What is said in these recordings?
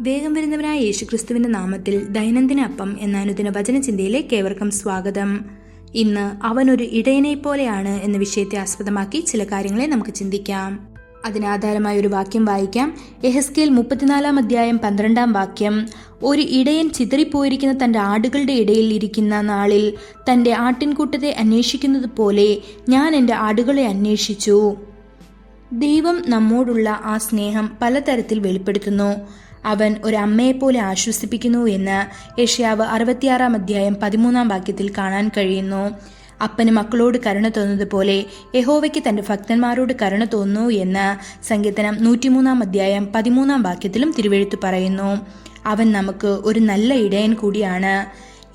വേഗം വരുന്നവനായ യേശുക്രിസ്തുവിന്റെ നാമത്തിൽ ദൈനംദിന അപ്പം എന്ന അനുദിന വചനചിന്തയിലേക്ക് ഏവർക്കും സ്വാഗതം. ഇന്ന് അവനൊരു ഇടയനെ പോലെയാണ് എന്ന വിഷയത്തെ ആസ്പദമാക്കി ചില കാര്യങ്ങളെ നമുക്ക് ചിന്തിക്കാം. അതിനാധാരമായ ഒരു വാക്യം വായിക്കാം. യെഹെസ്കേൽ 34 അധ്യായം 12 വാക്യം. ഒരു ഇടയൻ ചിതറിപ്പോയിരിക്കുന്ന തൻ്റെ ആടുകളുടെ ഇടയിൽ ഇരിക്കുന്ന നാളിൽ തൻ്റെ ആട്ടിൻകൂട്ടത്തെ അന്വേഷിക്കുന്നത് പോലെ ഞാൻ എൻ്റെ ആടുകളെ അന്വേഷിച്ചു. ദൈവം നമ്മോടുള്ള ആ സ്നേഹം പലതരത്തിൽ വെളിപ്പെടുത്തുന്നു. അവൻ ഒരു അമ്മയെപ്പോലെ ആശ്വസിപ്പിക്കുന്നു എന്ന് യെശയ്യാവ് 66 അധ്യായം 13 വാക്യത്തിൽ കാണാൻ കഴിയുന്നു. അപ്പന് മക്കളോട് കരുണ തോന്നുന്നതുപോലെ യഹോവയ്ക്ക് തന്റെ ഭക്തന്മാരോട് കരുണ തോന്നുന്നു എന്ന് സങ്കീർത്തനം 103 അധ്യായം 13 വാക്യത്തിലും തിരുവെഴുത്ത് പറയുന്നു. അവൻ നമുക്ക് ഒരു നല്ല ഇടയൻ കൂടിയാണ്.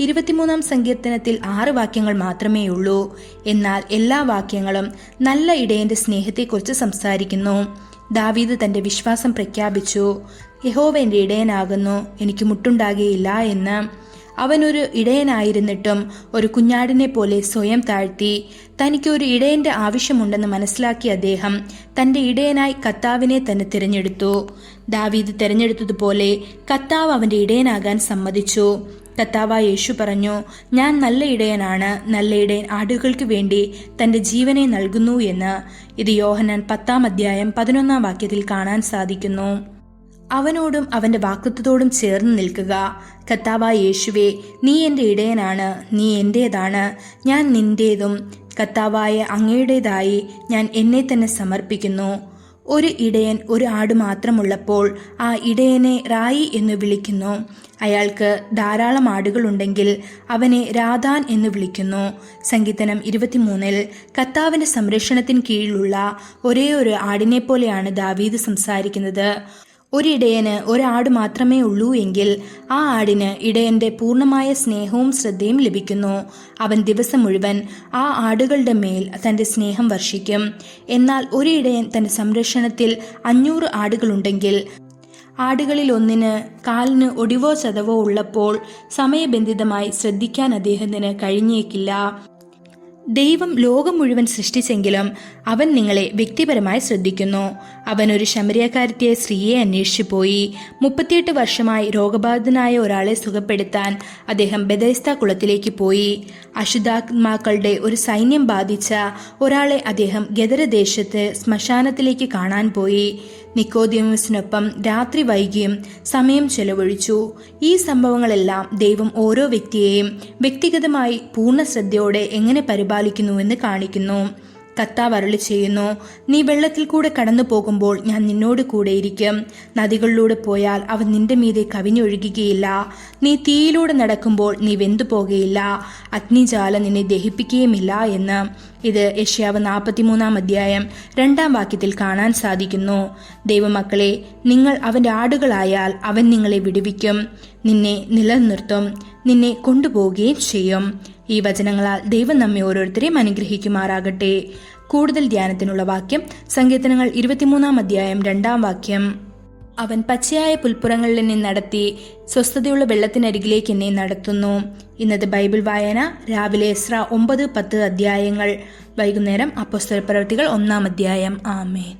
23 സങ്കീർത്തനത്തിൽ 6 വാക്യങ്ങൾ മാത്രമേ ഉള്ളൂ. എന്നാൽ എല്ലാ വാക്യങ്ങളും നല്ല ഇടയന്റെ സ്നേഹത്തെക്കുറിച്ച് സംസാരിക്കുന്നു. ദാവീദ് തന്റെ വിശ്വാസം പ്രഖ്യാപിച്ചു. യഹോവ എൻ്റെ ഇടയനാകുന്നു, എനിക്ക് മുട്ടുണ്ടാകുകയില്ല എന്ന്. അവനൊരു ഇടയനായിരുന്നിട്ടും ഒരു കുഞ്ഞാടിനെ പോലെ സ്വയം താഴ്ത്തി. തനിക്ക് ഒരു ഇടയന്റെ ആവശ്യമുണ്ടെന്ന് മനസ്സിലാക്കിയ അദ്ദേഹം തന്റെ ഇടയനായി കർത്താവിനെ തന്നെ തിരഞ്ഞെടുത്തു. ദാവീദ് തിരഞ്ഞെടുത്തതുപോലെ കർത്താവ് അവന്റെ ഇടയനാകാൻ സമ്മതിച്ചു. കർത്താവായ യേശു പറഞ്ഞു, ഞാൻ നല്ല ഇടയനാണ്, നല്ല ഇടയൻ ആടുകൾക്ക് വേണ്ടി തന്റെ ജീവനെ നൽകുന്നു എന്ന്. ഇത് യോഹന്നാൻ 10 അധ്യായം 11 വാക്യത്തിൽ കാണാൻ സാധിക്കുന്നു. അവനോടും അവന്റെ വാഗ്ദത്തത്തോടും ചേർന്ന് നിൽക്കുക. കർത്താവായ യേശുവേ, നീ എൻ്റെ ഇടയനാണ്, നീ എൻ്റേതാണ്, ഞാൻ നിന്റേതും കർത്താവായ അങ്ങയുടേതായി ഞാൻ എന്നെ തന്നെ സമർപ്പിക്കുന്നു. ഒരു ഇടയൻ ഒരു ആട് മാത്രമുള്ളപ്പോൾ ആ ഇടയനെ റായി എന്ന് വിളിക്കുന്നു. അയാൾക്ക് ധാരാളം ആടുകളുണ്ടെങ്കിൽ അവനെ രാധാൻ എന്ന് വിളിക്കുന്നു. സങ്കീർത്തനം 23 കർത്താവിന്റെ സംരക്ഷണത്തിന് കീഴിലുള്ള ഒരേ ഒരു ആടിനെ പോലെയാണ് ദാവീദ് സംസാരിക്കുന്നത്. ഒരിടയന് ഒരാട് മാത്രമേ ഉള്ളൂ എങ്കിൽ ആ ആടിന് ഇടയന്റെ പൂർണ്ണമായ സ്നേഹവും ശ്രദ്ധയും ലഭിക്കുന്നു. അവൻ ദിവസം മുഴുവൻ ആ ആടുകളുടെ മേൽ തന്റെ സ്നേഹം വർഷിക്കും. എന്നാൽ ഒരു ഇടയൻ തന്റെ സംരക്ഷണത്തിൽ 500 ആടുകളുണ്ടെങ്കിൽ ആടുകളിൽ ഒന്നിന് കാലിന് ഒടിവോ ചതവോ ഉള്ളപ്പോൾ സമയബന്ധിതമായി ശ്രദ്ധിക്കാൻ അദ്ദേഹത്തിന് കഴിഞ്ഞേക്കില്ല. ദൈവം ലോകം മുഴുവൻ സൃഷ്ടിച്ചെങ്കിലും അവൻ നിങ്ങളെ വ്യക്തിപരമായി ശ്രദ്ധിക്കുന്നു. അവൻ ഒരു ശമരിയക്കാരത്തിയായ സ്ത്രീയെ അന്വേഷിച്ചു പോയി. 38 വർഷമായി രോഗബാധിതനായ ഒരാളെ സുഖപ്പെടുത്താൻ അദ്ദേഹം ബെഥസ്ദ കുളത്തിലേക്ക് പോയി. അശുദ്ധാത്മാക്കളുടെ ഒരു സൈന്യം ബാധിച്ച ഒരാളെ അദ്ദേഹം ഗദരദേശത്ത് ശ്മശാനത്തിലേക്ക് കാണാൻ പോയി. നിക്കോദിമസിനൊപ്പം രാത്രി വൈകിയും സമയം ചെലവഴിച്ചു. ഈ സംഭവങ്ങളെല്ലാം ദൈവം ഓരോ വ്യക്തിയെയും വ്യക്തിഗതമായി പൂർണ്ണ ശ്രദ്ധയോടെ എങ്ങനെ പരിപാലിക്കുന്നുവെന്ന് കാണിക്കുന്നു. കർത്താവ് അരുളി ചെയ്യുന്നു, നീ വെള്ളത്തിൽ കൂടെ കടന്നു പോകുമ്പോൾ ഞാൻ നിന്നോട് കൂടെയിരിക്കും. നദികളിലൂടെ പോയാൽ അവ നിന്റെ മീതെ കവിഞ്ഞൊഴുകുകയില്ല. നീ തീയിലൂടെ നടക്കുമ്പോൾ നീ വെന്തു പോകുകയില്ല, അഗ്നിജാല നിന്നെ ദഹിപ്പിക്കുകയുമില്ല എന്ന്. ഇത് യെശയ്യാവ് 43 അധ്യായം 2 വാക്യത്തിൽ കാണാൻ സാധിക്കുന്നു. ദൈവമക്കളെ, നിങ്ങൾ അവന്റെ ആടുകളായാൽ അവൻ നിങ്ങളെ വിടുവിക്കും, നിന്നെ നിലനിർത്തും, നിന്നെ കൊണ്ടുപോവുകയും ചെയ്യും. ഈ വചനങ്ങളാൽ ദൈവം നമ്മെ ഓരോരുത്തരെയും അനുഗ്രഹിക്കുമാറാകട്ടെ. കൂടുതൽ ധ്യാനത്തിനുള്ള വാക്യം സങ്കീർത്തനങ്ങൾ 23 അധ്യായം 2 വാക്യം. അവൻ പച്ചയായ പുൽപ്പുറങ്ങളിൽ നിന്ന് നടത്തി സ്വസ്ഥതയുള്ള വെള്ളത്തിനരികിലേക്ക് എന്നെ നടത്തുന്നു. ഇന്നത്തെ ബൈബിൾ വായന രാവിലെ എസ്രാ 9-10 അധ്യായങ്ങൾ, വൈകുന്നേരം അപ്പോസ്തലപ്രവൃത്തികൾ 1 അധ്യായം. ആമേൻ.